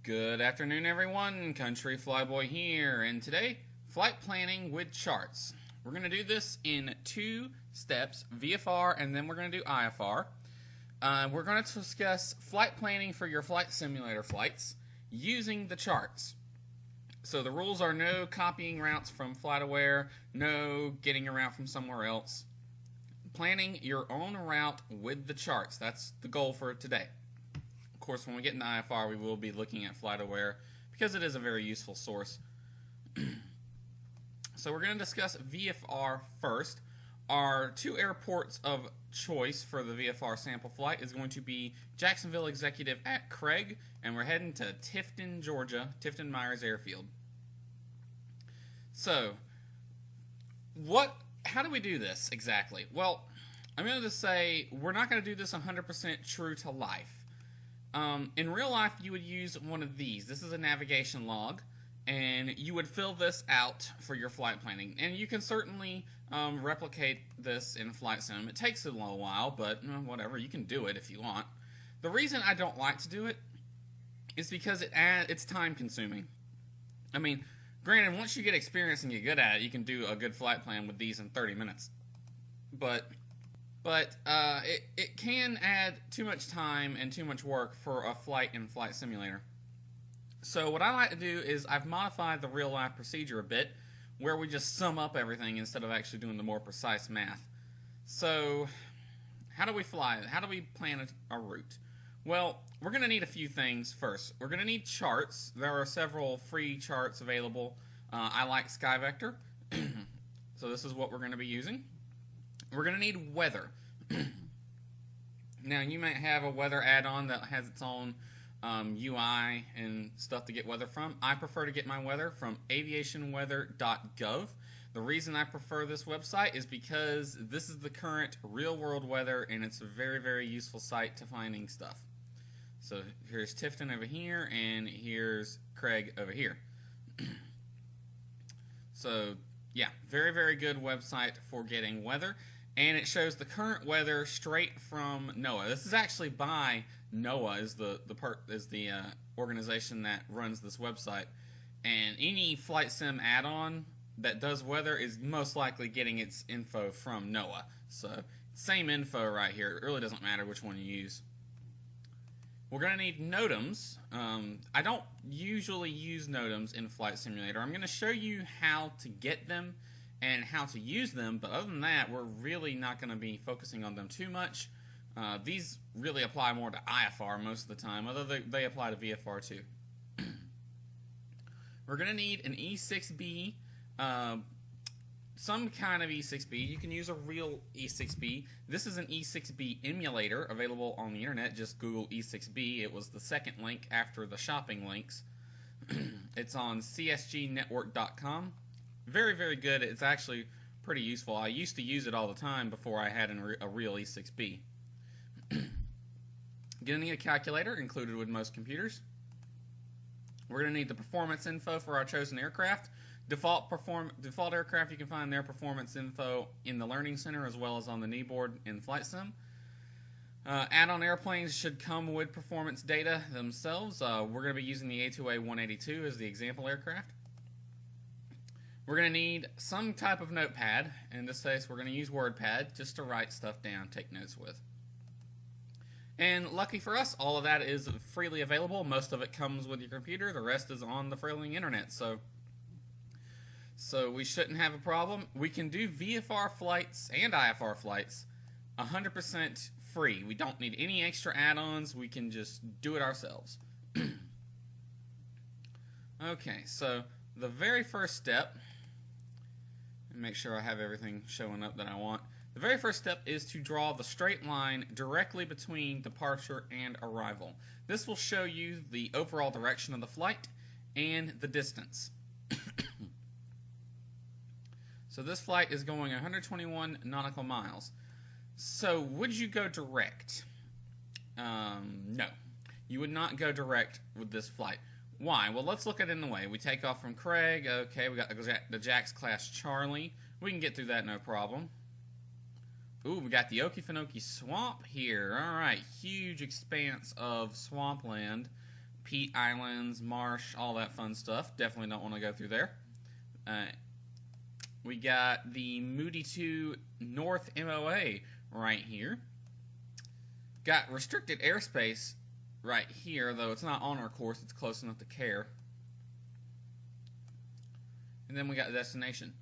Good afternoon, everyone. Country Flyboy here, and today, flight planning with charts. We're going to do this in two steps, VFR, and then we're going to do IFR. We're going to discuss flight planning for your flight simulator flights using the charts. So the rules are no copying routes from FlightAware, no getting a route from somewhere else. Planning your own route with the charts. That's the goal for today. Of course, when we get into IFR, we will be looking at FlightAware because it is a very useful source. So we're going to discuss VFR first. Our two airports of choice for the VFR sample flight is going to be Jacksonville Executive at Craig, and we're heading to Tifton, Georgia, Tifton Myers Airfield. So, how do we do this exactly? Well, I'm going to say we're not going to do this 100% true to life. In real life, you would use one of these. This is a navigation log, and you would fill this out for your flight planning. And you can certainly replicate this in Flight Sim. It takes a little while, but whatever, you can do it if you want. The reason I don't like to do it is because it's time consuming. I mean, granted, once you get experience and get good at it, you can do a good flight plan with these in 30 minutes. But it can add too much time and too much work for a flight in Flight Simulator. So what I like to do is I've modified the real life procedure a bit, where we just sum up everything instead of actually doing the more precise math. So how do we fly? How do we plan a route? Well, we're going to need a few things first. We're going to need charts. There are several free charts available. I like SkyVector, so this is what we're going to be using. We're going to need weather. Now, you might have a weather add-on that has its own UI and stuff to get weather from. I prefer to get my weather from aviationweather.gov. The reason I prefer this website is because this is the current real-world weather, and it's a very, very useful site to finding stuff. So here's Tifton over here, and here's Craig over here. So, yeah, very, very good website for getting weather. And it shows the current weather straight from NOAA. This is actually by NOAA, is the organization that runs this website. And any flight sim add-on that does weather is most likely getting its info from NOAA. So same info right here. It really doesn't matter which one you use. We're going to need NOTAMs. I don't usually use NOTAMs in Flight Simulator. I'm going to show you how to get them and how to use them, but other than that, we're really not going to be focusing on them too much. These really apply more to IFR most of the time, although they apply to VFR too. We're going to need an E6B, some kind of E6B. You can use a real E6B. This is an E6B emulator available on the internet. Just Google E6B. It was the second link after the shopping links. It's on csgnetwork.com. Very, very good. It's actually pretty useful. I used to use it all the time before I had a real E6B. Gonna need a calculator included with most computers. We're gonna need the performance info for our chosen aircraft. Default aircraft, you can find their performance info in the Learning Center as well as on the kneeboard in Flight Sim. Add-on airplanes should come with performance data themselves. We're going to be using the A2A-182 as the example aircraft. We're going to need some type of notepad. In this case, we're going to use WordPad just to write stuff down, take notes with. And lucky for us, all of that is freely available. Most of it comes with your computer. The rest is on the failing internet. So we shouldn't have a problem. We can do VFR flights and IFR flights 100% free. We don't need any extra add-ons. We can just do it ourselves. Okay, so the very first step, and make sure I have everything showing up that I want. The very first step is to draw the straight line directly between departure and arrival. This will show you the overall direction of the flight and the distance. So this flight is going 121 nautical miles. So would you go direct? No. You would not go direct with this flight. Why? Well, let's look at it in the way. We take off from Craig. Okay, we got the Jax class Charlie. We can get through that no problem. Ooh, we got the Okefenokee Swamp here. Alright, huge expanse of swampland. peat islands, marsh, all that fun stuff. Definitely don't want to go through there. We got the Moody 2 North MOA right here. Got restricted airspace right here, though it's not on our course. It's close enough to care. And then we got the destination.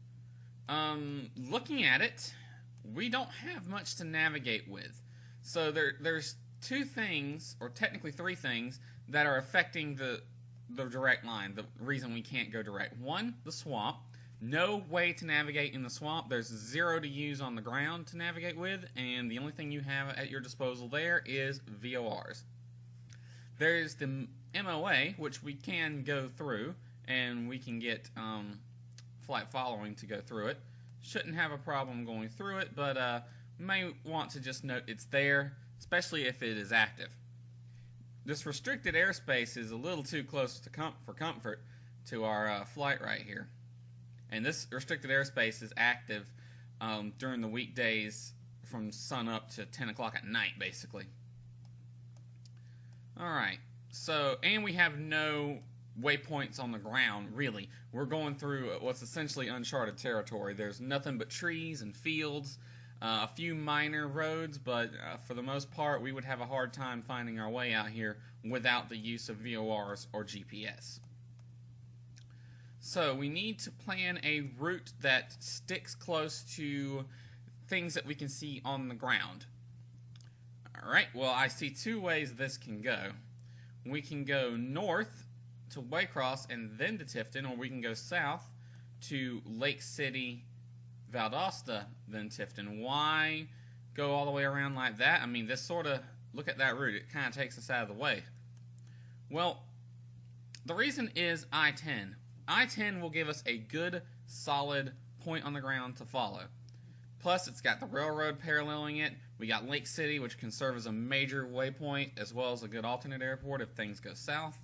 Looking at it, we don't have much to navigate with. So there's two things, or technically three things, that are affecting the direct line, the reason we can't go direct. One, the swamp. No way to navigate in the swamp. There's zero to use on the ground to navigate with, and the only thing you have at your disposal there is VORs. There's the MOA, which we can go through, and we can get flight following to go through it. Shouldn't have a problem going through it, but may want to just note it's there, especially if it is active. This restricted airspace is a little too close for comfort to our flight right here. And this restricted airspace is active during the weekdays from sun up to 10 o'clock at night, basically. Alright, so, and we have no waypoints on the ground, really. We're going through what's essentially uncharted territory. There's nothing but trees and fields, a few minor roads, but for the most part, we would have a hard time finding our way out here without the use of VORs or GPS. So we need to plan a route that sticks close to things that we can see on the ground. Alright, well, I see two ways this can go. We can go north to Waycross and then to Tifton, or we can go south to Lake City, Valdosta, then Tifton. Why go all the way around like that? I mean, this sort of, look at that route, it kind of takes us out of the way. Well, the reason is I-10. I-10 will give us a good, solid point on the ground to follow. Plus, it's got the railroad paralleling it. We got Lake City, which can serve as a major waypoint, as well as a good alternate airport if things go south.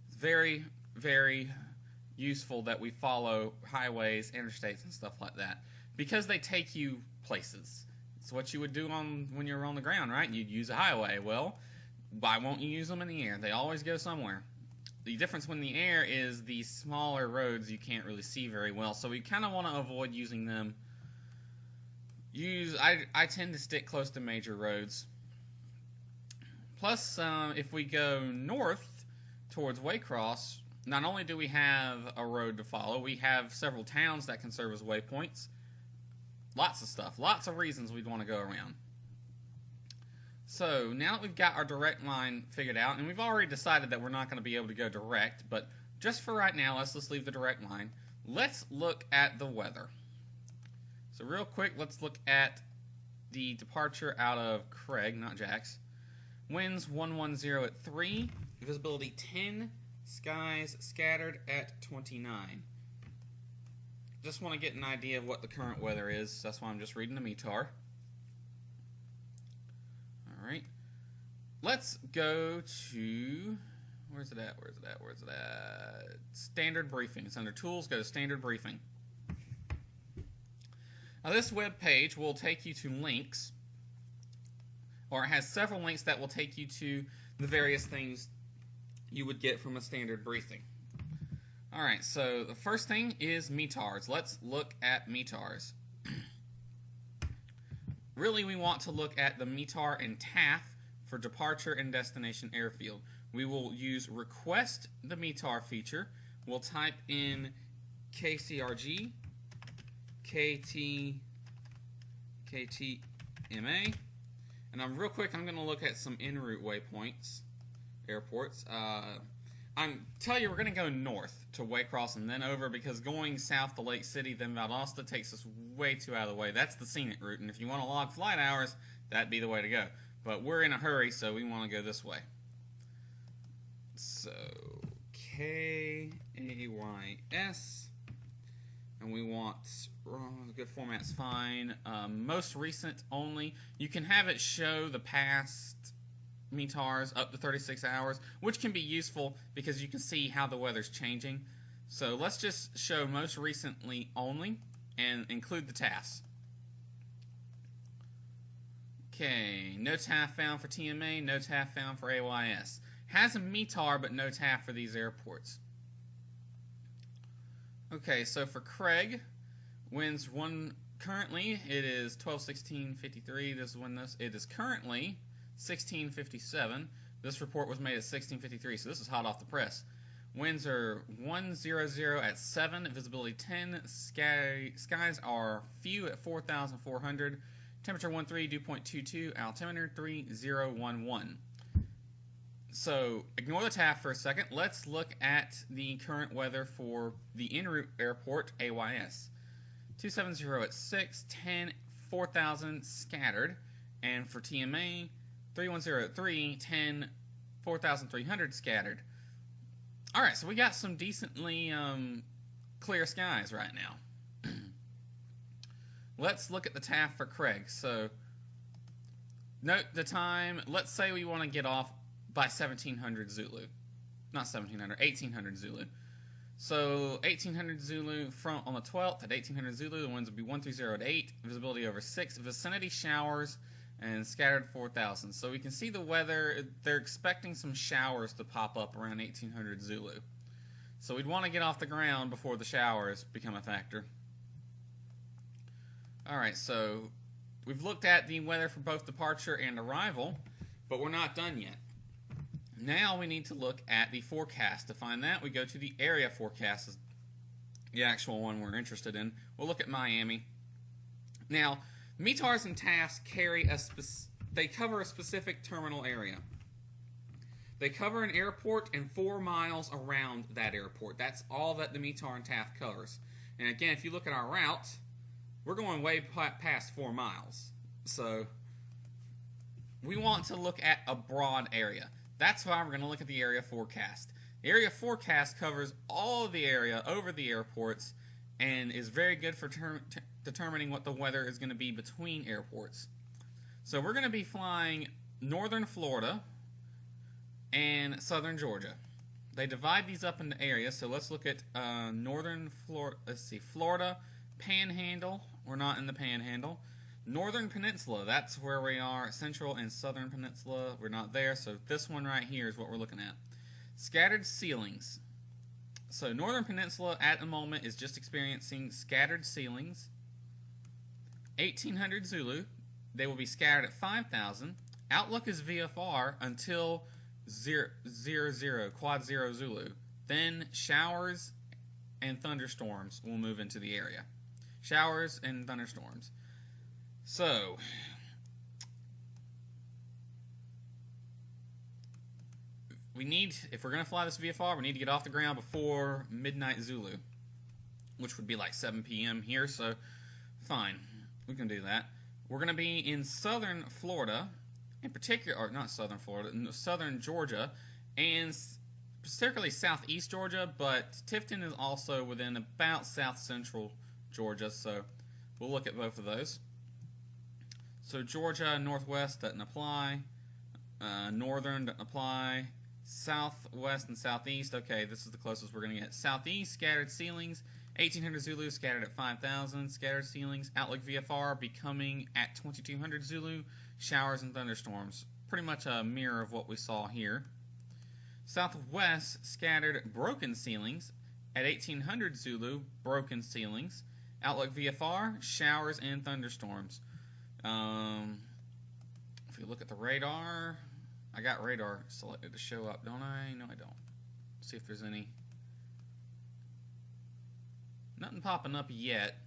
It's very, very useful that we follow highways, interstates, and stuff like that, because they take you places. It's what you would do when you're on the ground, right? You'd use a highway. Well, why won't you use them in the air? They always go somewhere. The difference when the air is the smaller roads you can't really see very well, so we kind of want to avoid using them. I tend to stick close to major roads. Plus, if we go north towards Waycross, not only do we have a road to follow, we have several towns that can serve as waypoints. Lots of stuff, lots of reasons we'd want to go around. So, now that we've got our direct line figured out, and we've already decided that we're not going to be able to go direct, but just for right now, let's just leave the direct line. Let's look at the weather. So real quick, let's look at the departure out of Craig, not Jax. Winds 110 at 3, visibility 10, skies scattered at 29. Just want to get an idea of what the current weather is, that's why I'm just reading the METAR. Alright, let's go to, where's it at? Standard briefing. It's under tools, go to standard briefing. Now this web page will take you to links, or it has several links that will take you to the various things you would get from a standard briefing. Alright, so the first thing is METARs. Let's look at METARs. Really, we want to look at the METAR and TAF for departure and destination airfield. We will use request the METAR feature. We'll type in KCRG, KTMA, and real quick, I'm going to look at some en route waypoints, airports. I'm telling you, we're going to go north to Waycross and then over, because going south to Lake City, then Valdosta takes us way too out of the way. That's the scenic route, and if you want to log flight hours, that'd be the way to go. But we're in a hurry, so we want to go this way. So, KAYS, and we want, good format's fine, most recent only. You can have it show the past METARs up to 36 hours, which can be useful because you can see how the weather's changing. So let's just show most recently only and include the TAS. Okay, no TAF found for TMA, no TAF found for AYS. has a METAR but no TAF for these airports. Okay, so for Craig, winds currently it is 12:16:53. This is when it is currently 16:57. This report was made at 16:53, so this is hot off the press. Winds are 100 at 7, visibility 10, skies are few at 4,400, temperature 13, dew point 22, altimeter 3011. So ignore the TAF for a second. Let's look at the current weather for the en route airport, AYS. 270 at 6, 10, 4,000 scattered, and for TMA, 310 at 3, 10, 4,300 scattered. Alright, so we got some decently clear skies right now. Let's look at the TAF for Craig. So, note the time. Let's say we want to get off by 1700 Zulu. Not 1700, 1800 Zulu. So, 1800 Zulu on the 12th at 1800 Zulu, the winds will be 130 at 8, visibility over 6, vicinity showers, and scattered 4,000. So we can see the weather. They're expecting some showers to pop up around 1800 Zulu. So we'd want to get off the ground before the showers become a factor. Alright, so we've looked at the weather for both departure and arrival, but we're not done yet. Now we need to look at the forecast. To find that, we go to the area forecast, the actual one we're interested in. We'll look at Miami. Now, METARs and TAFs they cover a specific terminal area. They cover an airport and 4 miles around that airport. That's all that the METAR and TAF covers. And again, if you look at our route, we're going way past 4 miles. So we want to look at a broad area. That's why we're going to look at the area forecast. The area forecast covers all of the area over the airports and is very good for determining what the weather is going to be between airports. So we're going to be flying northern Florida and southern Georgia. They divide these up into areas, so let's look at northern Florida. Let's see, Florida, Panhandle. We're not in the Panhandle. Northern Peninsula, that's where we are. Central and Southern Peninsula, we're not there, so this one right here is what we're looking at. Scattered ceilings. So Northern Peninsula at the moment is just experiencing scattered ceilings. 1800 Zulu, they will be scattered at 5,000. Outlook is VFR until 000, quad 0 Zulu. Then showers and thunderstorms will move into the area. Showers and thunderstorms. So, if we're going to fly this VFR, we need to get off the ground before midnight Zulu, which would be like 7 p.m. here, so fine, we can do that. We're going to be in southern Florida, in particular, or not southern Florida, southern Georgia, and particularly southeast Georgia, but Tifton is also within about south central Georgia, so we'll look at both of those. So Georgia, northwest doesn't apply, northern doesn't apply, southwest and southeast, okay, this is the closest we're going to get. Southeast, scattered ceilings, 1800 Zulu, scattered at 5,000, scattered ceilings, outlook VFR becoming at 2200 Zulu, showers and thunderstorms. Pretty much a mirror of what we saw here. Southwest, scattered broken ceilings, at 1800 Zulu, broken ceilings, outlook VFR, showers and thunderstorms. If you look at the radar, I got radar selected to show up, don't I? No, I don't. See if there's any. Nothing popping up yet.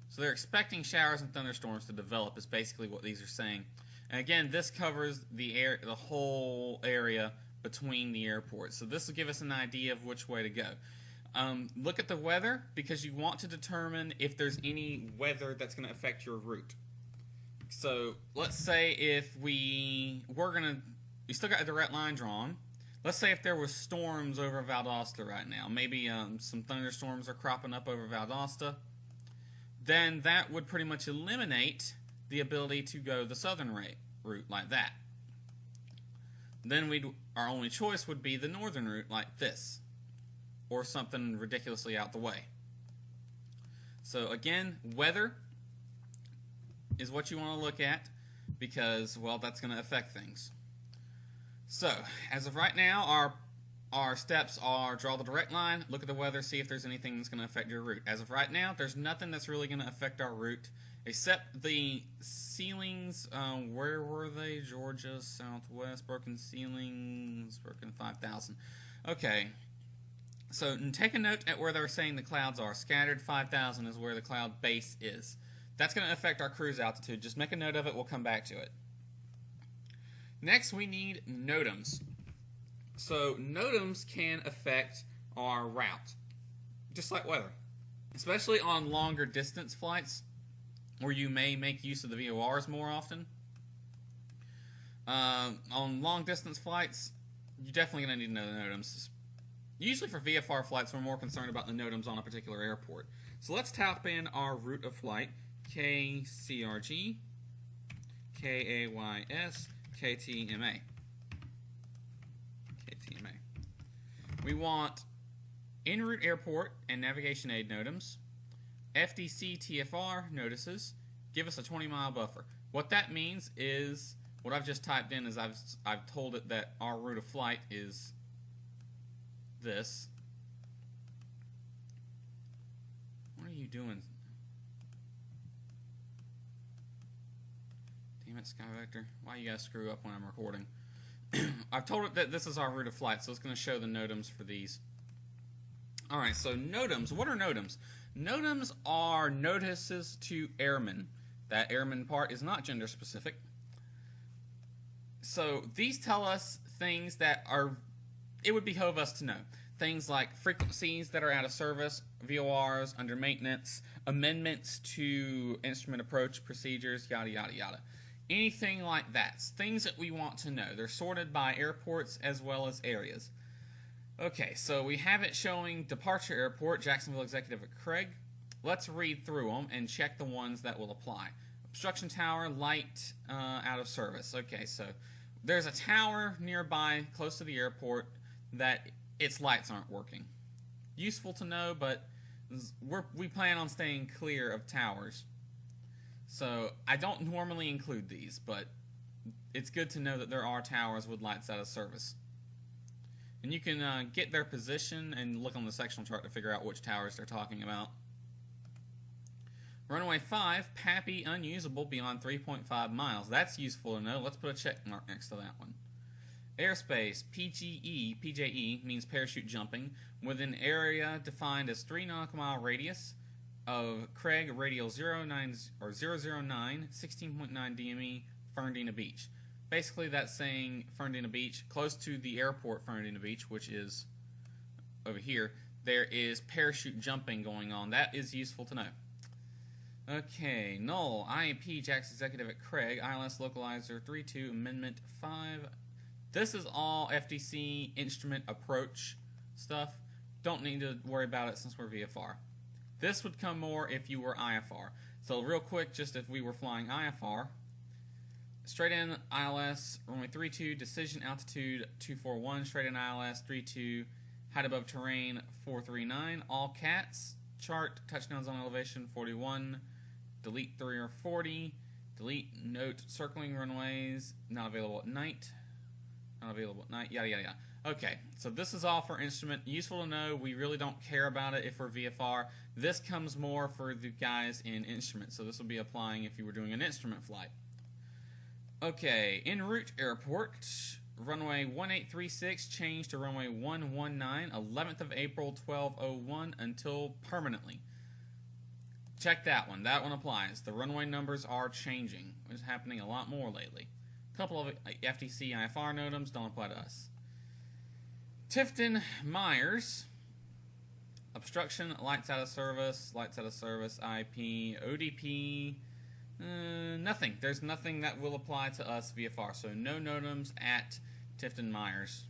So they're expecting showers and thunderstorms to develop is basically what these are saying. And again, this covers the whole area between the airports. So this will give us an idea of which way to go. Look at the weather because you want to determine if there's any weather that's going to affect your route. So let's say if we still got a direct line drawn. Let's say if there was storms over Valdosta right now, maybe some thunderstorms are cropping up over Valdosta, then that would pretty much eliminate the ability to go the southern route like that. Then our only choice would be the northern route like this, or something ridiculously out the way. So again, weather is what you want to look at because, well, that's going to affect things. So, as of right now, our steps are draw the direct line, look at the weather, see if there's anything that's going to affect your route. As of right now, there's nothing that's really going to affect our route, except the ceilings. Where were they? Georgia, Southwest, broken ceilings, broken 5,000. Okay, so take a note at where they're saying the clouds are. Scattered 5,000 is where the cloud base is. That's going to affect our cruise altitude. Just make a note of it. We'll come back to it. Next, we need NOTAMs. So NOTAMs can affect our route, just like weather, especially on longer distance flights where you may make use of the VORs more often. On long distance flights, you're definitely going to need to know the NOTAMs. Usually for VFR flights, we're more concerned about the NOTAMs on a particular airport. So let's type in our route of flight, KCRG, KAYS, KTMA. We want en route airport and navigation aid NOTAMs, FDC TFR notices, give us a 20-mile buffer. What that means is, what I've just typed in is I've told it that our route of flight is this. What are you doing? Damn it, SkyVector. Why you guys screw up when I'm recording? I've told it that this is our route of flight, so it's going to show the NOTAMs for these. Alright, so NOTAMs. What are NOTAMs? NOTAMs are notices to airmen. That airman part is not gender specific. So these tell us things that are, it would behove us to know. Things like frequencies that are out of service, VORs, under maintenance, amendments to instrument approach procedures, yada yada yada. Anything like that. Things that we want to know. They're sorted by airports as well as areas. Okay, so we have it showing departure airport, Jacksonville Executive at Craig. Let's read through them and check the ones that will apply. Obstruction tower, light, out of service. Okay, so there's a tower nearby, close to the airport, that its lights aren't working. Useful to know, but we plan on staying clear of towers. So I don't normally include these, but it's good to know that there are towers with lights out of service. And you can get their position and look on the sectional chart to figure out which towers they're talking about. Runway 5, PAPI unusable beyond 3.5 miles. That's useful to know. Let's put a check mark next to that one. Airspace, PJE means parachute jumping, with an area defined as 3 nautical mile radius of Craig radial 009, 16.9 DME, Fernandina Beach. Basically, that's saying Fernandina Beach, close to the airport Fernandina Beach, which is over here, there is parachute jumping going on. That is useful to know. Okay, null, IAP, Jack's Executive at Craig, ILS Localizer 32, Amendment 5. This is all FDC instrument approach stuff. Don't need to worry about it since we're VFR. This would come more if you were IFR. So real quick, just if we were flying IFR, straight in ILS, runway 32, decision altitude 241, straight in ILS 32, height above terrain 439, all cats, chart, touchdowns on elevation 41, delete 3 or 40, delete note circling runways, not available at night, not available at night, yada yada yada. Okay, so this is all for instrument. Useful to know. We really don't care about it if we're VFR. This comes more for the guys in instrument, so this will be applying if you were doing an instrument flight. Okay, en route airport, runway 1836, change to runway 119, 11th of April, 12:01 until permanently. Check that one. That one applies. The runway numbers are changing. It's happening a lot more lately. A couple of FTC IFR NOTAMs don't apply to us. Tifton Myers, obstruction, lights out of service, IP, ODP, nothing. There's nothing that will apply to us VFR, so no NOTAMs at Tifton Myers.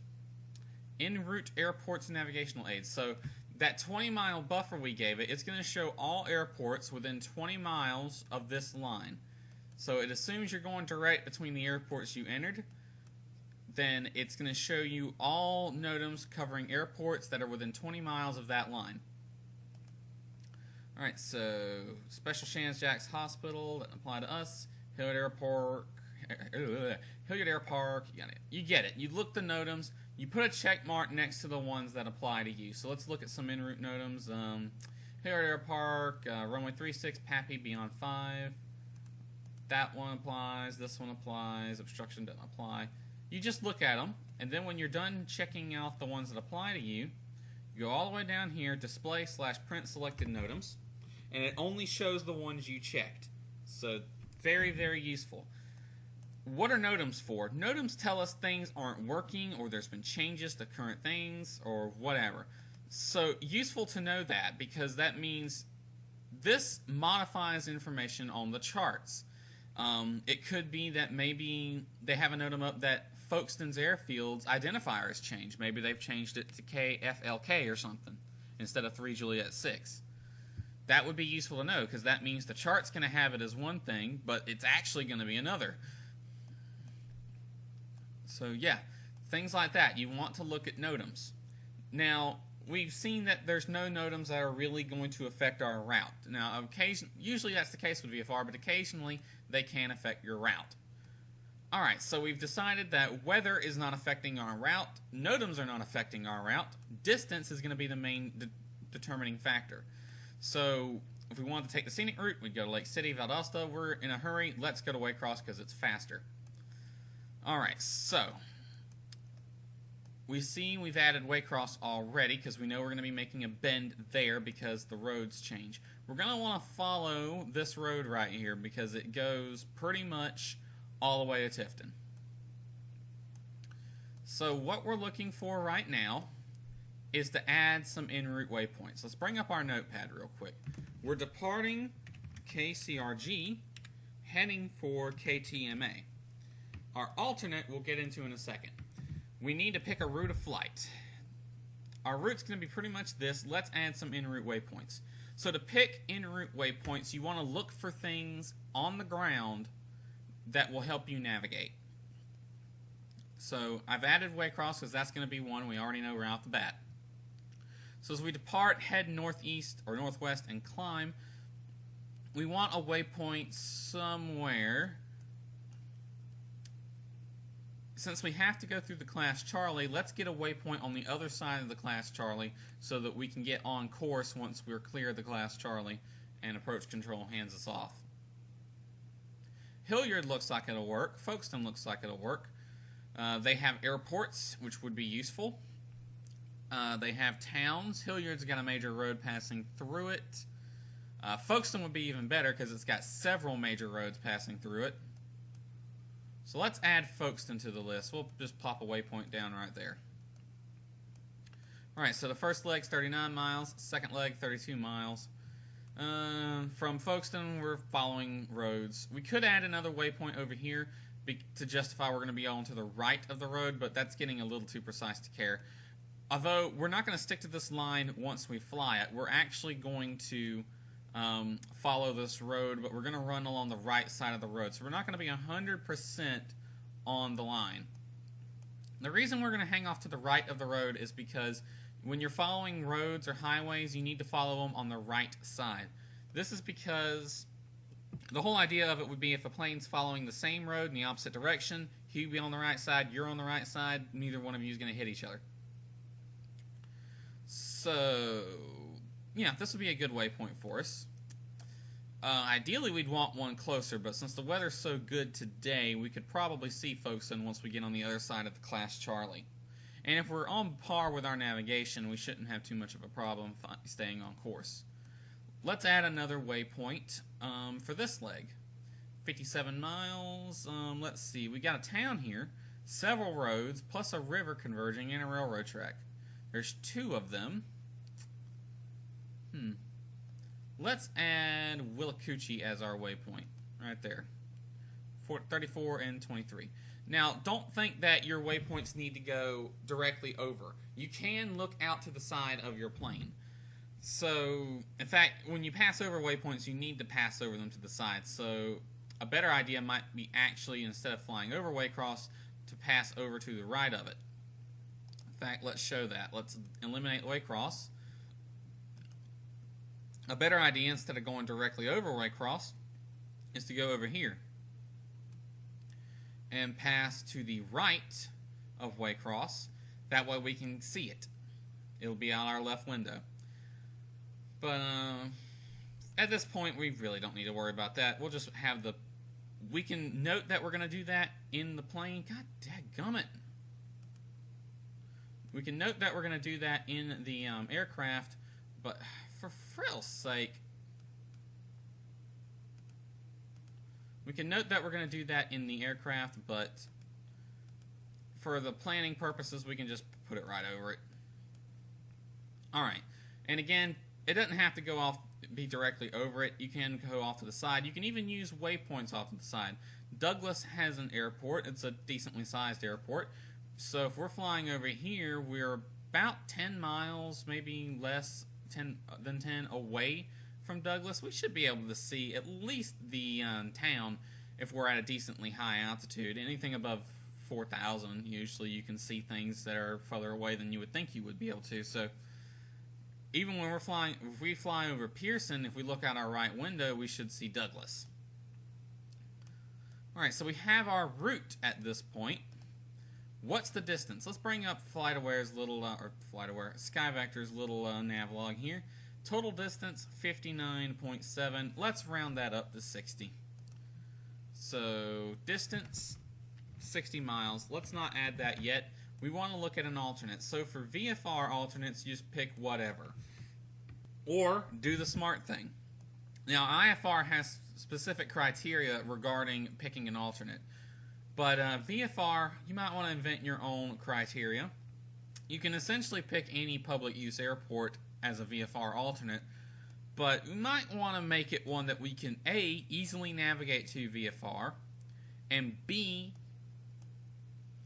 En route airports and navigational aids. So that 20-mile buffer we gave it, it's going to show all airports within 20 miles of this line. So it assumes you're going direct between the airports you entered. Then it's going to show you all NOTAMs covering airports that are within 20 miles of that line. Alright, so Special Shands Jacks Hospital, that apply to us. Hilliard Airport, Hilliard Air Park. You get it. You look the NOTAMs. You put a check mark next to the ones that apply to you. So let's look at some en route NOTAMs. Hilliard Air Park, runway 36, Pappy, beyond 5. That one applies. This one applies. Obstruction doesn't apply. You just look at them, and then when you're done checking out the ones that apply to you, you go all the way down here, display/print selected NOTAMs, and it only shows the ones you checked. So very, very useful. What are NOTAMs for? NOTAMs tell us things aren't working, or there's been changes to current things, or whatever. So useful to know that, because that means this modifies information on the charts. It could be that maybe they have a NOTAM up that Folkestone's Airfield's identifier has changed. Maybe they've changed it to KFLK or something instead of 3 Juliet 6. That would be useful to know, because that means the chart's going to have it as one thing, but it's actually going to be another. So yeah, things like that. You want to look at NOTAMs. Now, we've seen that there's no NOTAMs that are really going to affect our route. Now, usually that's the case with VFR, but occasionally they can affect your route. Alright, so we've decided that weather is not affecting our route, NOTAMs are not affecting our route, distance is going to be the main determining factor. So, if we want to take the scenic route, we'd go to Lake City, Valdosta. We're in a hurry, let's go to Waycross because it's faster. Alright, so we see we've added Waycross already because we know we're going to be making a bend there because the roads change. We're going to want to follow this road right here because it goes pretty much all the way to Tifton. So what we're looking for right now is to add some en route waypoints. Let's bring up our notepad real quick. We're departing KCRG, heading for KTMA. Our alternate we'll get into in a second. We need to pick a route of flight. Our route's going to be pretty much this. Let's add some en route waypoints. So to pick en route waypoints, you want to look for things on the ground that will help you navigate. So I've added Waycross because that's going to be one we already know right off the bat. So as we depart, head northeast or northwest and climb, we want a waypoint somewhere. Since we have to go through the Class Charlie, let's get a waypoint on the other side of the Class Charlie so that we can get on course once we're clear of the Class Charlie and approach control hands us off. Hilliard looks like it'll work. Folkestone looks like it'll work. They have airports, which would be useful. They have towns. Hilliard's got a major road passing through it. Folkestone would be even better because it's got several major roads passing through it. So let's add Folkestone to the list. We'll just pop a waypoint down right there. Alright, so the first leg's 39 miles, second leg 32 miles. From Folkestone, we're following roads. We could add another waypoint over here to justify we're going to be on to the right of the road, but that's getting a little too precise to care. Although, we're not going to stick to this line once we fly it. We're actually going to follow this road, but we're going to run along the right side of the road. So we're not going to be 100% on the line. The reason we're going to hang off to the right of the road is because when you're following roads or highways, you need to follow them on the right side. This is because the whole idea of it would be if a plane's following the same road in the opposite direction, he'd be on the right side, you're on the right side, neither one of you is going to hit each other. So, yeah, this would be a good waypoint for us. Ideally, we'd want one closer, but since the weather's so good today, we could probably see Folkestone once we get on the other side of the Class Charlie. And if we're on par with our navigation, we shouldn't have too much of a problem staying on course. Let's add another waypoint for this leg. 57 miles. Let's see. We got a town here, several roads, plus a river converging and a railroad track. There's 2 of them. Let's add Willacoochee as our waypoint. Right there. 34 and 23. Now, don't think that your waypoints need to go directly over. You can look out to the side of your plane. So, in fact, when you pass over waypoints, you need to pass over them to the side. So, a better idea might be actually, instead of flying over Waycross, to pass over to the right of it. In fact, let's show that. Let's eliminate Waycross. A better idea, instead of going directly over Waycross, is to go over here. and pass to the right of Waycross. That way we can see it. It'll be out our left window. But at this point, we really don't need to worry about that. We'll just have the... We can note that we're going to do that in the plane. God dadgummit. We can note that we're going to do that in the aircraft, but for frill's sake, we can note that we're going to do that in the aircraft, but for the planning purposes, we can just put it right over it. Alright, and again, it doesn't have to go off, be directly over it. You can go off to the side. You can even use waypoints off to the side. Douglas has an airport. It's a decently sized airport. So if we're flying over here, we're about 10 miles, maybe less than 10 away from Douglas. We should be able to see at least the town if we're at a decently high altitude. Anything above 4,000, usually you can see things that are further away than you would think you would be able to. So even when we're flying, if we fly over Pearson, if we look out our right window, we should see Douglas. Alright, so we have our route at this point. What's the distance? Let's bring up FlightAware's little, SkyVector's little navlog here. Total distance, 59.7. Let's round that up to 60. So, distance, 60 miles. Let's not add that yet. We want to look at an alternate. So, for VFR alternates, you just pick whatever. Or, do the smart thing. Now, IFR has specific criteria regarding picking an alternate. But VFR, you might want to invent your own criteria. You can essentially pick any public use airport as a VFR alternate, but we might want to make it one that we can A, easily navigate to VFR, and B,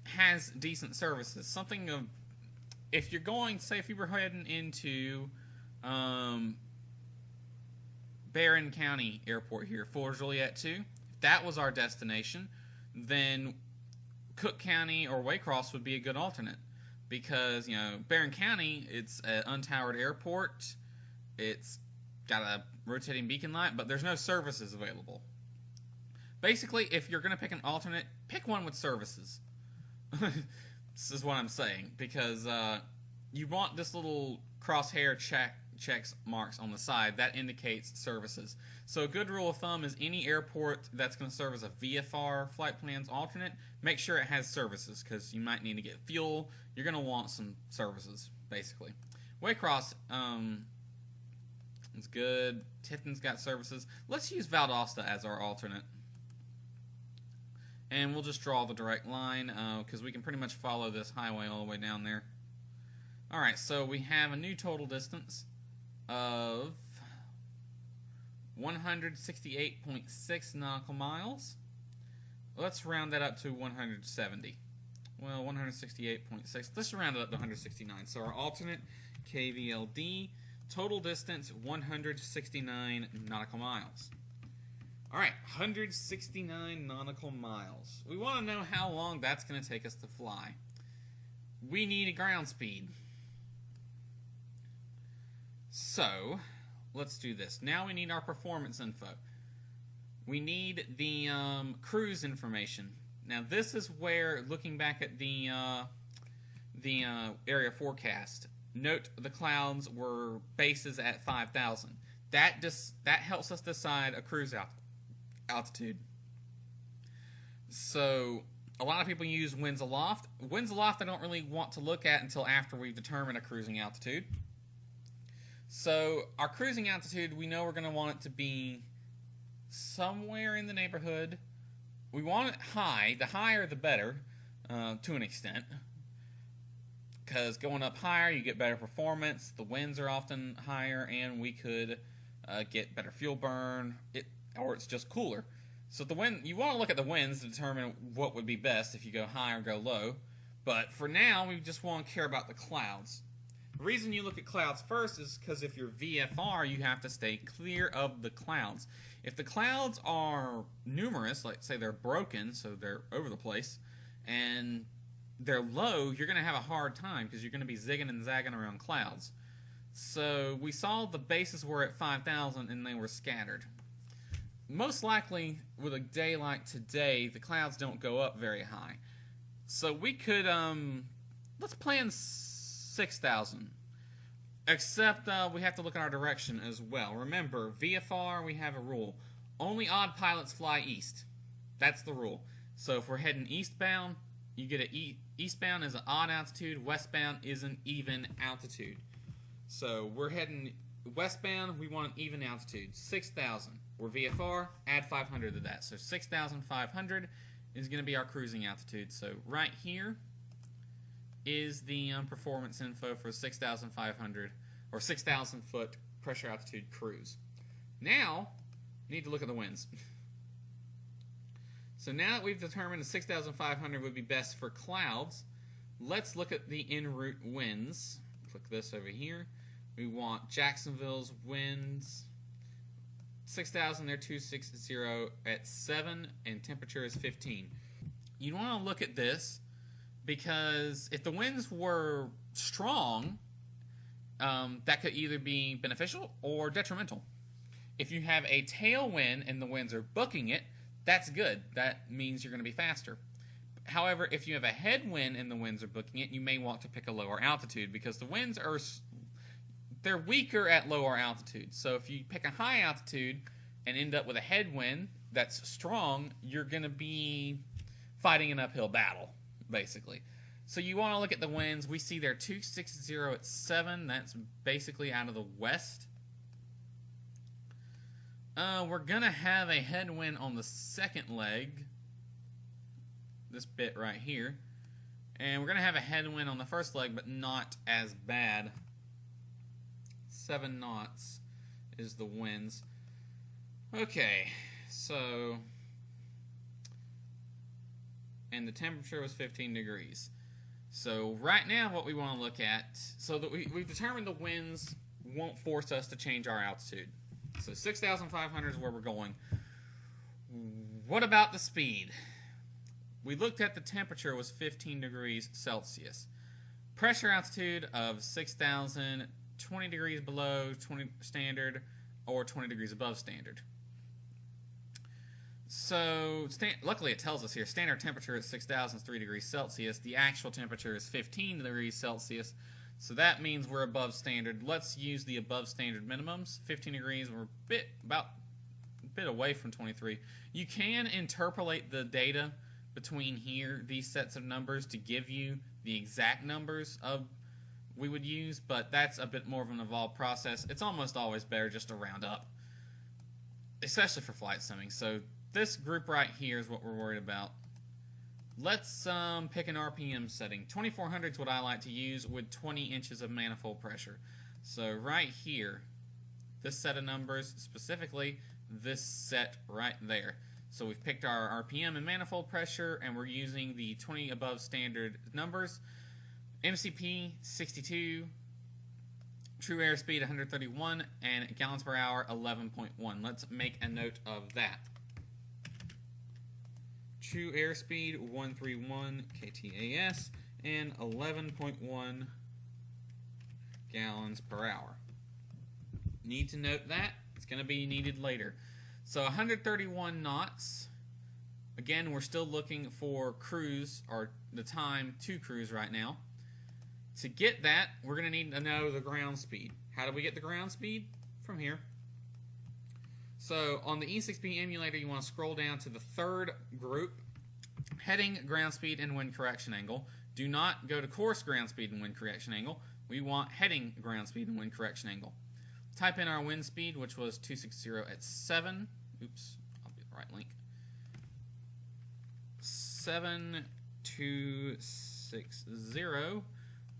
has decent services. Something of, if you're going, say if you were heading into Barron County Airport here, Fort-Joliet 2, if that was our destination, then Cook County or Waycross would be a good alternate, because, you know, Barron County, it's an untowered airport, it's got a rotating beacon light, but there's no services available. Basically, if you're going to pick an alternate, pick one with services. This is what I'm saying, because you want this little crosshair checks marks on the side that indicates services. So a good rule of thumb is any airport that's going to serve as a VFR Flight Plans alternate, make sure it has services, because you might need to get fuel. You're going to want some services, basically. Waycross is good. Tipton's got services. Let's use Valdosta as our alternate. And we'll just draw the direct line, because we can pretty much follow this highway all the way down there. Alright, so we have a new total distance of 168.6 nautical miles. Let's round that up to 170. Well, 168.6. Let's round it up to 169. So our alternate KVLD, total distance 169 nautical miles. Alright, 169 nautical miles. We want to know how long that's going to take us to fly. We need a ground speed. So, let's do this. Now we need our performance info. We need the cruise information. Now this is where, looking back at the area forecast, note the clouds were bases at 5,000. That helps us decide a cruise altitude. So, a lot of people use winds aloft. Winds aloft I don't really want to look at until after we've determined a cruising altitude. So, our cruising altitude, we know we're going to want it to be somewhere in the neighborhood. We want it high. The higher the better, to an extent. Because going up higher, you get better performance. The winds are often higher, and we could get better fuel burn, or it's just cooler. So the wind, you want to look at the winds to determine what would be best if you go high or go low. But for now, we just want to care about the clouds. The reason you look at clouds first is because if you're VFR, you have to stay clear of the clouds. If the clouds are numerous, like say they're broken, so they're over the place, and they're low, you're going to have a hard time because you're going to be zigging and zagging around clouds. So we saw the bases were at 5,000 and they were scattered. most likely with a day like today, the clouds don't go up very high. So we could, let's plan 6,000. Except we have to look in our direction as well. Remember, VFR, we have a rule. Only odd pilots fly east. That's the rule. So if we're heading eastbound, you get eastbound is an odd altitude, westbound is an even altitude. So we're heading westbound, we want an even altitude, 6,000. We're VFR, add 500 to that. So 6,500 is going to be our cruising altitude. So right here is the performance info for 6,500 or 6,000 foot pressure altitude cruise. Now, we need to look at the winds. So now that we've determined the 6,500 would be best for clouds, let's look at the en route winds. Click this over here. We want Jacksonville's winds. 6,000, they're 260 at 7, and temperature is 15. You want to look at this because if the winds were strong, that could either be beneficial or detrimental. If you have a tailwind and the winds are booking it, that's good. That means you're going to be faster. However, if you have a headwind and the winds are booking it, you may want to pick a lower altitude because the winds they're weaker at lower altitudes. So if you pick a high altitude and end up with a headwind that's strong, you're going to be fighting an uphill battle, basically. So you want to look at the winds. We see they're 260 at 7. That's basically out of the west. We're going to have a headwind on the second leg, this bit right here. And we're going to have a headwind on the first leg, but not as bad. 7 knots is the winds. Okay, so, and the temperature was 15 degrees. So right now what we want to look at, so that we've determined the winds won't force us to change our altitude. So 6,500 is where we're going. What about the speed? We looked at the temperature was 15 degrees Celsius. Pressure altitude of 6,000, 20 degrees below 20 standard or 20 degrees above standard. So luckily it tells us here standard temperature at 6,000 is 3 degrees Celsius. The actual temperature is 15 degrees Celsius. So that means we're above standard. Let's use the above standard minimums. 15 degrees, we're a bit away from 23. You can interpolate the data between here, these sets of numbers, to give you the exact numbers we would use, but that's a bit more of an involved process. It's almost always better just to round up, especially for flight simming. So this group right here is what we're worried about. Let's pick an RPM setting. 2400 is what I like to use with 20 inches of manifold pressure. So right here, this set of numbers, specifically this set right there. So we've picked our RPM and manifold pressure, and we're using the 20 above standard numbers. MCP 62, true airspeed 131, and gallons per hour 11.1. Let's make a note of that. True airspeed 131 ktas and 11.1 gallons per hour. Need to note that. It's going to be needed later. So 131 knots. Again, we're still looking for cruise, or the time to cruise right now. To get that, we're going to need to know the ground speed. How do we get the ground speed? From here. So on the E6B emulator, you want to scroll down to the third group, heading, ground speed, and wind correction angle. Do not go to course ground speed and wind correction angle. We want heading, ground speed, and wind correction angle. Type in our wind speed, which was 260 at 7. Oops, I'll do the right link. 7260.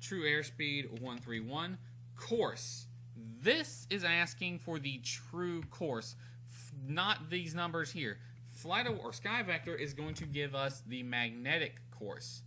True airspeed 131. Course. This is asking for the true course, not these numbers here. Flight or Sky Vector is going to give us the magnetic course.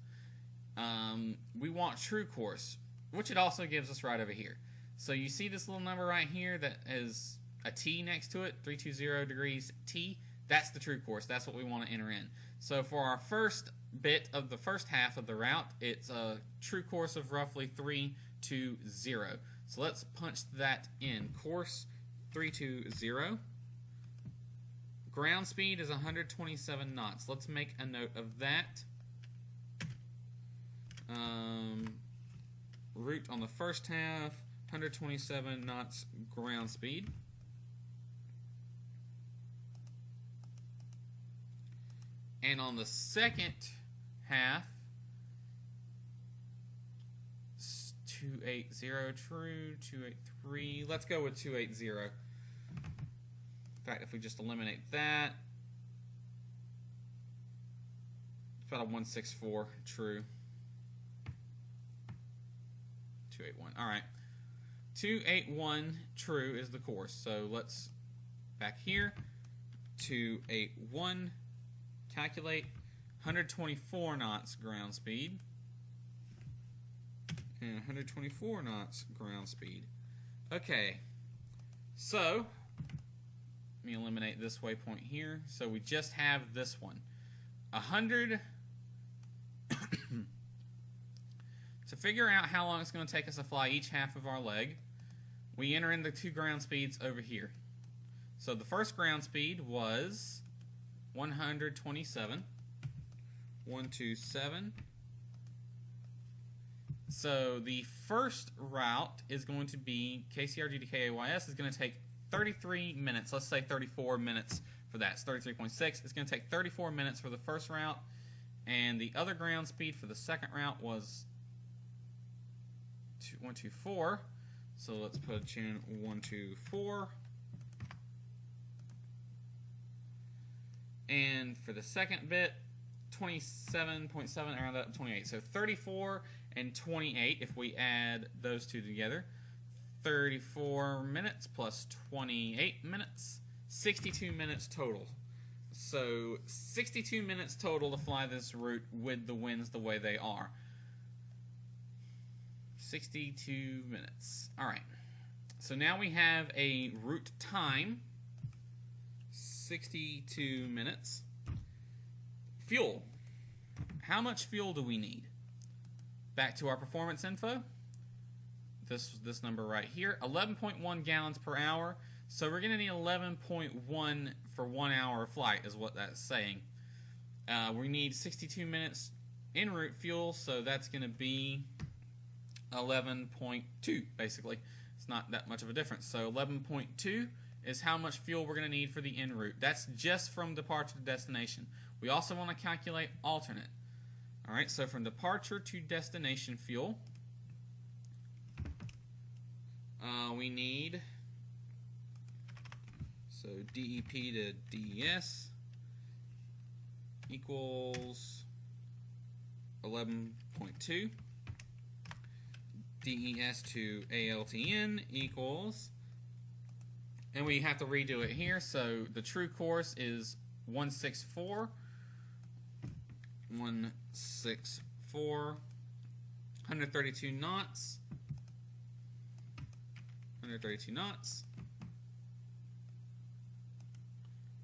We want true course, which it also gives us right over here. So you see this little number right here that has a T next to it, 320 degrees T. That's the true course. That's what we want to enter in. So for our first bit of the first half of the route, it's a true course of roughly 320. So let's punch that in. Course 320. Ground speed is 127 knots. Let's make a note of that. Route on the first half, 127 knots ground speed. And on the second half, 280 true, 283. Let's go with 280. In fact, if we just eliminate that, it's about a 164 true. 281. All right. 281 true is the course. So let's back here. 281. Calculate 124 knots ground speed. And 124 knots ground speed. Okay. So let me eliminate this waypoint here. So we just have this one. 100. To figure out how long it's going to take us to fly each half of our leg, we enter in the two ground speeds over here. So the first ground speed was 127. 127. So the first route is going to be KCRG to KAYS is going to take 33 minutes. Let's say 34 minutes for that. It's 33.6. It's going to take 34 minutes for the first route. And the other ground speed for the second route was 124. So let's put in 124. And for the second bit, 27.7, around that 28. So 34 and 28, if we add those two together, 34 minutes plus 28 minutes, 62 minutes total. So 62 minutes total to fly this route with the winds the way they are. 62 minutes. All right. So now we have a route time. 62 minutes. Fuel. How much fuel do we need? Back to our performance info. This number right here, 11.1 gallons per hour. So we're going to need 11.1 for 1 hour of flight is what that's saying. We need 62 minutes en route fuel, so that's going to be 11.2 basically. It's not that much of a difference. So 11.2 is how much fuel we're going to need for the en route. That's just from departure to destination. We also want to calculate alternate. All right, so from departure to destination fuel, we need, so DEP to DES equals 11.2. DES to ALTN equals, and we have to redo it here, so the true course is 164, 132 knots, 132 knots,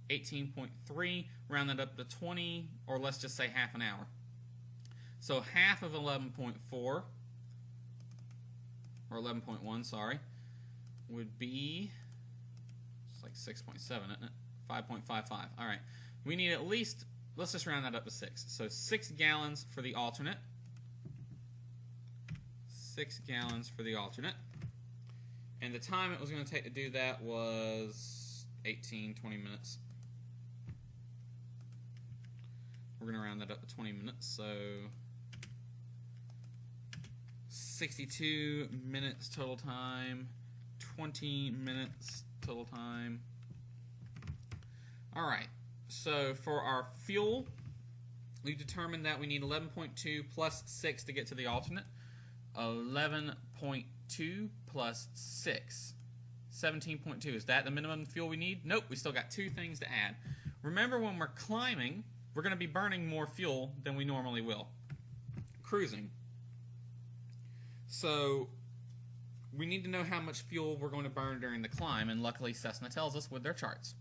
18.3, round that up to 20, or let's just say half an hour. So half of 11.4, or 11.1, sorry, would be, it's like 6.7, isn't it? 5.55. All right. We need at least, let's just round that up to 6. So 6 gallons for the alternate. 6 gallons for the alternate. And the time it was going to take to do that was 20 minutes. We're going to round that up to 20 minutes. So 62 minutes total time, 20 minutes total time. All right, so for our fuel, we determined that we need 11.2 plus 6 to get to the alternate. 11.2 plus 6, 17.2. Is that the minimum fuel we need? Nope, we still got 2 things to add. Remember, when we're climbing, we're going to be burning more fuel than we normally will. Cruising. So we need to know how much fuel we're going to burn during the climb, and luckily Cessna tells us with their charts.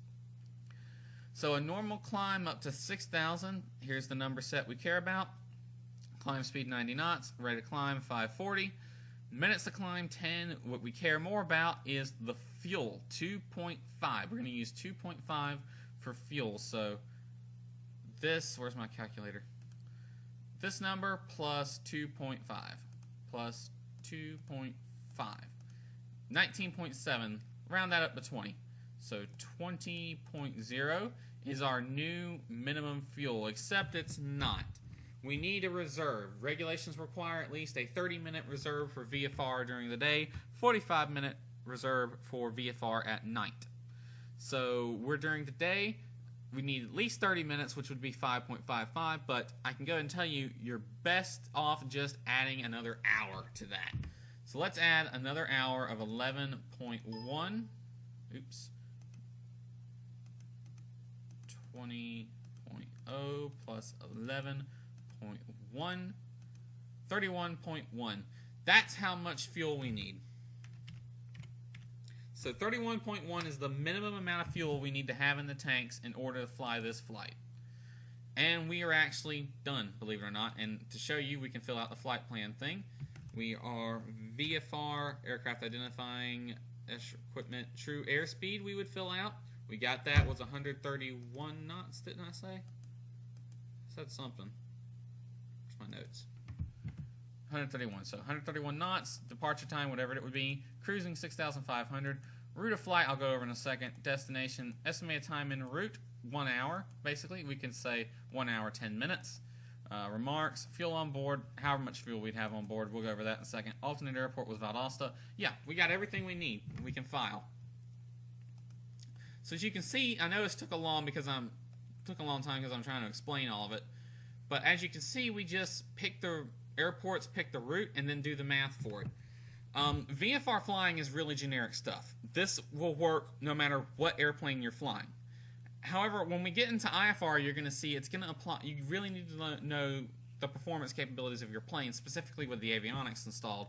So a normal climb up to 6,000, here's the number set we care about. Climb speed 90 knots, rate of climb 540. Minutes to climb 10. What we care more about is the fuel, 2.5. We're going to use 2.5 for fuel. So this, where's my calculator? This number plus 2.5 plus 2.5, 19.7, round that up to 20. So 20.0 is our new minimum fuel, except it's not. We need a reserve. Regulations require at least a 30-minute reserve for VFR during the day, 45-minute reserve for VFR at night. So we're during the day. We need at least 30 minutes, which would be 5.55, but I can go and tell you you're best off just adding another hour to that. So let's add another hour of 11.1. Oops. 20.0 plus 11.1. 31.1. That's how much fuel we need. So 31.1 is the minimum amount of fuel we need to have in the tanks in order to fly this flight. And we are actually done, believe it or not. And to show you, we can fill out the flight plan thing. We are VFR, aircraft identifying equipment, true airspeed we would fill out. We got that was 131 knots, didn't I say? I said something. Where's my notes? 131. So 131 knots, departure time, whatever it would be. Cruising 6,500. Route of flight, I'll go over in a second. Destination, estimated time en route, 1 hour. Basically, we can say 1 hour, 10 minutes. Remarks, fuel on board, however much fuel we'd have on board. We'll go over that in a second. Alternate airport was Valdosta. Yeah, we got everything we need. We can file. So as you can see, I know this took a long time because I'm trying to explain all of it. But as you can see, we just pick the airports, pick the route, and then do the math for it. VFR flying is really generic stuff. This will work no matter what airplane you're flying. However, when we get into IFR, you're going to see it's going to apply. You really need to know the performance capabilities of your plane, specifically with the avionics installed.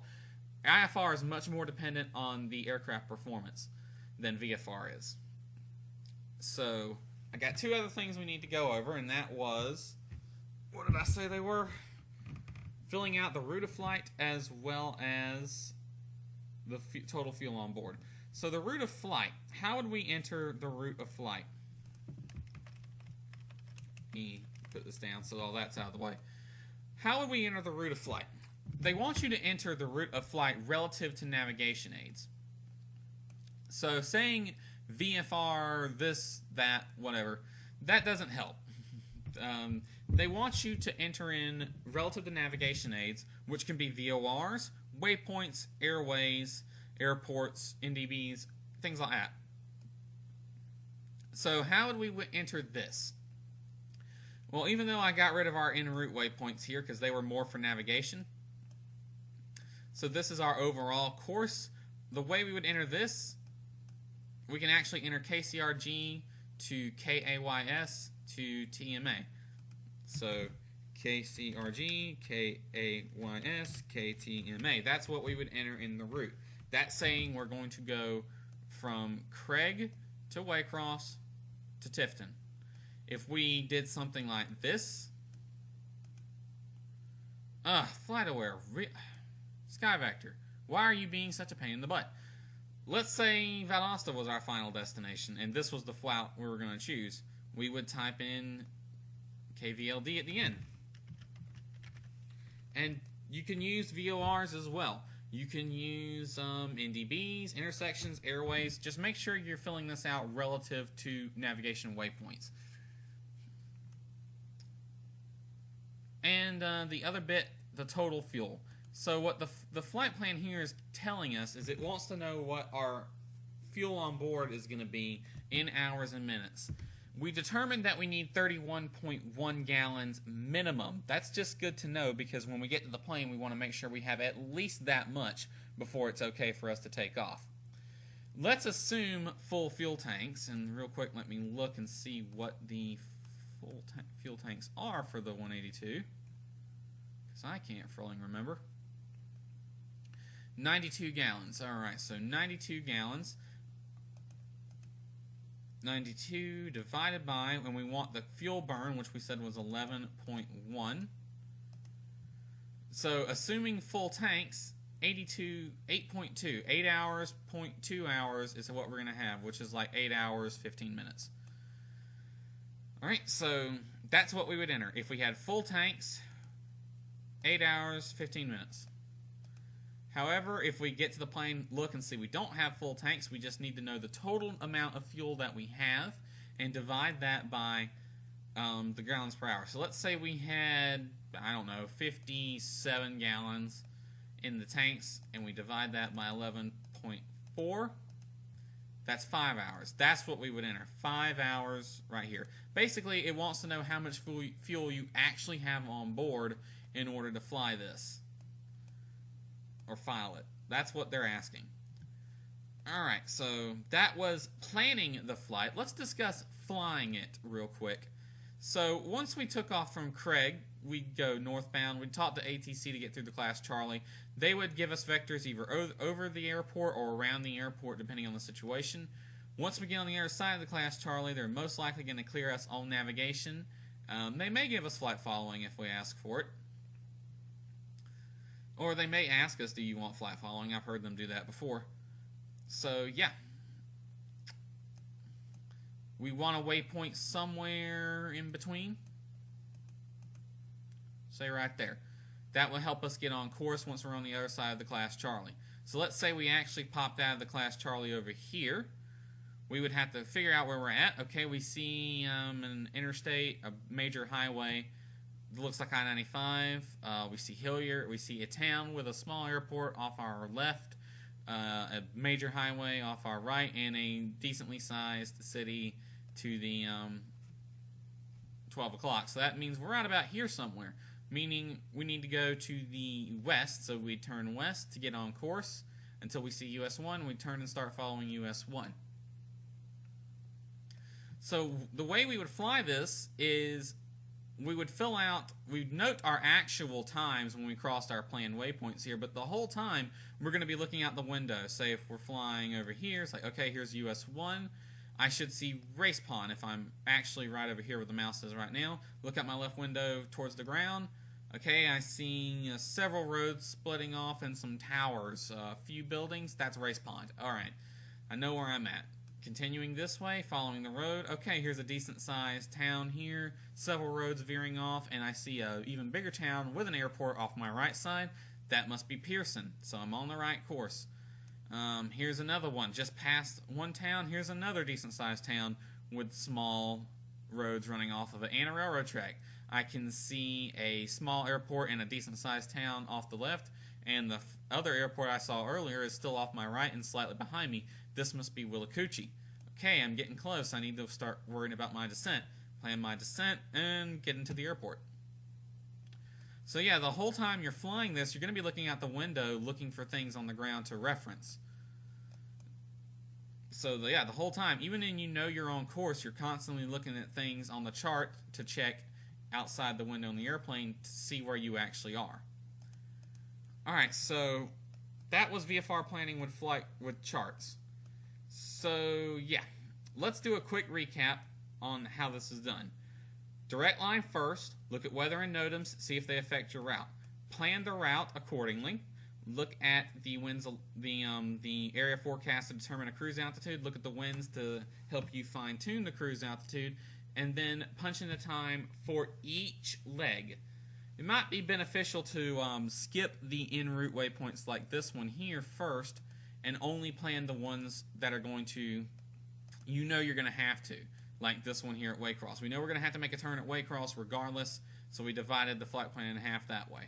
IFR is much more dependent on the aircraft performance than VFR is. So I got two other things we need to go over, and that was, what did I say they were? Filling out the route of flight as well as the total fuel on board. So the route of flight, how would we enter the route of flight? Let me put this down so all that's out of the way. How would we enter the route of flight? They want you to enter the route of flight relative to navigation aids. So saying VFR, this, that, whatever, that doesn't help. They want you to enter in relative to navigation aids, which can be VORs, waypoints, airways, airports, NDBs, things like that. So how would we enter this? Well, even though I got rid of our en route waypoints here because they were more for navigation, so this is our overall course. The way we would enter this, we can actually enter KCRG to KAYS to TMA. So KCRG, KAYS, KTMA. That's what we would enter in the route. That's saying we're going to go from Craig to Waycross to Tifton. If we did something like this, FlightAware, SkyVector, why are you being such a pain in the butt? Let's say Valdosta was our final destination, and this was the flight we were going to choose. We would type in KVLD at the end. And you can use VORs as well. You can use NDBs, intersections, airways. Just make sure you're filling this out relative to navigation waypoints. And the other bit, the total fuel. So what the flight plan here is telling us is it wants to know what our fuel on board is going to be in hours and minutes. We determined that we need 31.1 gallons minimum. That's just good to know because when we get to the plane, we want to make sure we have at least that much before it's okay for us to take off. Let's assume full fuel tanks, and real quick, let me look and see what the full fuel tanks are for the 182, because I can't fully remember. 92 gallons. Alright, so 92 gallons. 92 divided by, and we want the fuel burn, which we said was 11.1. So assuming full tanks, 8.2, 8 hours, 0.2 hours is what we're going to have, which is like 8 hours, 15 minutes. Alright, so that's what we would enter. If we had full tanks, 8 hours, 15 minutes. However, if we get to the plane, look and see we don't have full tanks, we just need to know the total amount of fuel that we have and divide that by the gallons per hour. So let's say we had, I don't know, 57 gallons in the tanks, and we divide that by 11.4. That's 5 hours. That's what we would enter. 5 hours right here. Basically, it wants to know how much fuel you actually have on board in order to fly this. Or file it. That's what they're asking. Alright, so that was planning the flight. Let's discuss flying it real quick. So once we took off from Craig, we'd go northbound. We'd talk to ATC to get through the class Charlie. They would give us vectors either over the airport or around the airport, depending on the situation. Once we get on the other side of the class Charlie, they're most likely going to clear us on navigation. They may give us flight following if we ask for it. Or they may ask us, do you want flight following? I've heard them do that before. So, yeah. We want a waypoint somewhere in between. Say right there. That will help us get on course once we're on the other side of the class Charlie. So let's say we actually popped out of the class Charlie over here. We would have to figure out where we're at. Okay, we see an interstate, a major highway. It looks like I-95. We see Hilliard. We see a town with a small airport off our left, a major highway off our right, and a decently sized city to the 12 o'clock. So that means we're right about here somewhere, meaning we need to go to the west. So we turn west to get on course until we see US 1. We turn and start following US 1. So the way we would fly this is we would we'd note our actual times when we crossed our planned waypoints here, but the whole time we're going to be looking out the window. Say if we're flying over here, it's like, okay, here's US 1. I should see race pond if I'm actually right over here where the mouse is right now. Look out my left window towards the ground. Okay, I see several roads splitting off and some towers, a few buildings. That's race pond. Alright, I know where I'm at. Continuing this way, following the road. Okay, here's a decent sized town here. Several roads veering off, and I see a even bigger town with an airport off my right side. That must be Pearson, so I'm on the right course. Here's another one. Just past one town, here's another decent sized town with small roads running off of it and a railroad track. I can see a small airport and a decent sized town off the left, and the other airport I saw earlier is still off my right and slightly behind me. This must be Willacoochee. Okay, I'm getting close. I need to start worrying about my descent. Plan my descent and get into the airport. So yeah, the whole time you're flying this, you're going to be looking out the window looking for things on the ground to reference. So yeah, the whole time, even when you know you're on course, you're constantly looking at things on the chart to check outside the window in the airplane to see where you actually are. Alright, so that was VFR planning with flight with charts. So yeah, let's do a quick recap on how this is done. Direct line first, look at weather and NOTAMs, see if they affect your route. Plan the route accordingly. Look at the winds, the area forecast to determine a cruise altitude. Look at the winds to help you fine-tune the cruise altitude, and then punch in the time for each leg. It might be beneficial to skip the en route waypoints like this one here first, and only plan the ones that are going to, you know, you're going to have to. Like this one here at Waycross. We know we're going to have to make a turn at Waycross regardless, so we divided the flight plan in half that way.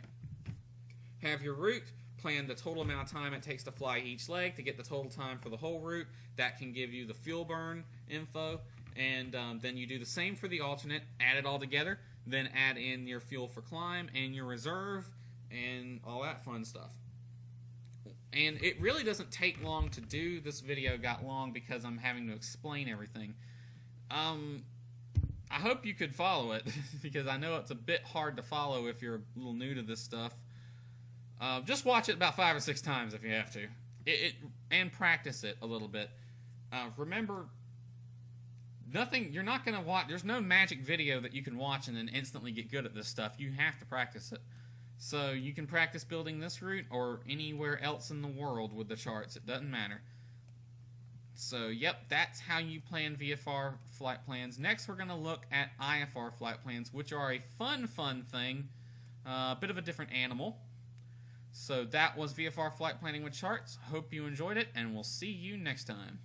Have your route, plan the total amount of time it takes to fly each leg to get the total time for the whole route. That can give you the fuel burn info, and then you do the same for the alternate, add it all together, then add in your fuel for climb and your reserve and all that fun stuff. And it really doesn't take long to do. This video got long because I'm having to explain everything. I hope you could follow it, because I know it's a bit hard to follow if you're a little new to this stuff. Just watch it about 5 or 6 times if you have to, and practice it a little bit. Remember, you're not going to watch, there's no magic video that you can watch and then instantly get good at this stuff. You have to practice it. So you can practice building this route or anywhere else in the world with the charts. It doesn't matter. So, yep, that's how you plan VFR flight plans. Next, we're going to look at IFR flight plans, which are a fun thing, a bit of a different animal. So that was VFR Flight Planning with Charts. Hope you enjoyed it, and we'll see you next time.